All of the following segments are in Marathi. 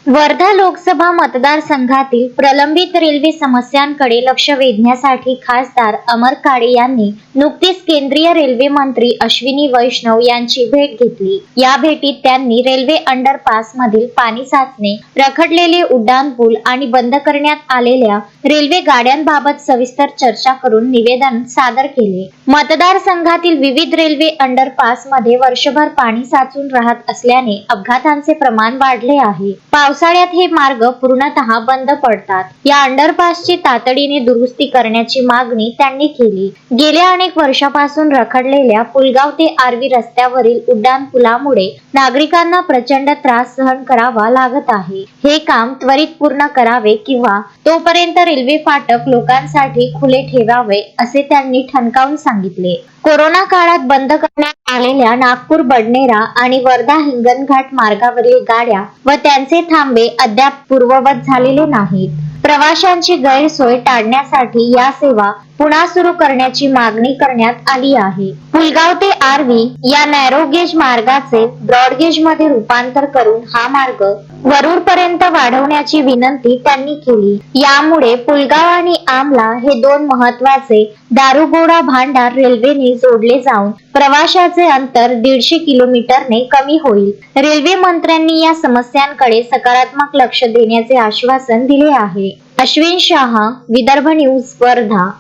वर्धा लोकसभा मतदारसंघातील प्रलंबित रेल्वे समस्यांकडे लक्ष वेधण्यासाठी खासदार अमर काळे यांनी नुकतीच केंद्रीय रेल्वे मंत्री अश्विनी वैष्णव यांची भेट घेतली। या भेटीत त्यांनी रेल्वे अंडरपास मधील पाणी साचणे, रखडलेले उड्डाणपूल आणि बंद करण्यात आलेल्या रेल्वे गाड्यांबाबत सविस्तर चर्चा करून निवेदन सादर केले। मतदारसंघातील विविध रेल्वे अंडरपास मध्ये वर्षभर पाणी साचून राहत असल्याने अपघातांचे प्रमाण वाढले आहे। पावसाळ्यात हे मार्ग पूर्णतः बंद पडतात। या अंडरपासची तातडीने दुरुस्ती करण्याची मागणी त्यांनी केली। गेल्या अनेक वर्षापासून रखडलेल्या पुलगाव ते आर्वी रस्त्यावरील उड्डाणपुलामुळे नागरिकांना प्रचंड त्रास सहन करावा लागत आहे। हे काम त्वरित पूर्ण करावे किंवा तोपर्यंत रेल्वे फाटक लोकांसाठी खुले ठेवावे असे त्यांनी ठणकावून सांगितले। कोरोना काळात बंद करण्यात आलेल्या नागपूर बडनेरा आणि वर्धा हिंगणघाट मार्गावरील गाड्या व त्यांचे थांबे अद्याप पूर्ववत झालेले नाहीत। प्रवाशांची गैरसोय टाळण्यासाठी या सेवा पुन्हा सुरू करण्याची मागणी करण्यात आली आहे। पुलगाव ते आर्वी या नॅरो गेज मार्गाचे ब्रॉड गेज मध्ये रूपांतर करून हा मार्ग वरुड पर्यंत वाढवण्याची विनंती त्यांनी केली। यामुळे पुलगाव आणि आमला हे दोन महत्वाचे दारुगोळा भांडार रेल्वेने जोडले जाऊन प्रवाशाचे अंतर 150 किलोमीटरने कमी होईल। रेल्वे मंत्र्यांनी या समस्यांकडे सकारात्मक लक्ष देण्याचे आश्वासन दिले आहे। अश्विन शाह, विदर्भ न्यूज, वर्धा।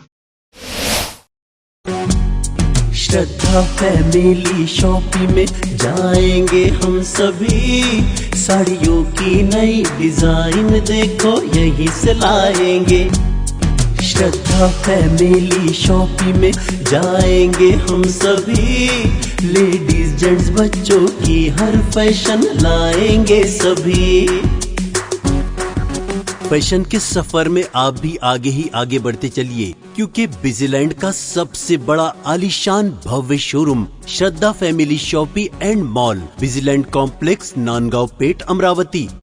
श्रद्धा फैमिली शॉपिंग में जाएंगे हम सभी, साड़ियों की नई डिजाइन देखो यहीं से लाएंगे। श्रद्धा फैमिली शॉपिंग में जाएंगे हम सभी, लेडीज जेंट्स बच्चों की हर फैशन लाएंगे सभी। फैशन के सफर में आप भी आगे ही आगे बढ़ते चलिए, क्योंकि बिजीलैंड का सबसे बड़ा आलीशान भव्य showroom Shraddha family shopping and mall, Busyland complex, Nandgaon Peth, Amravati.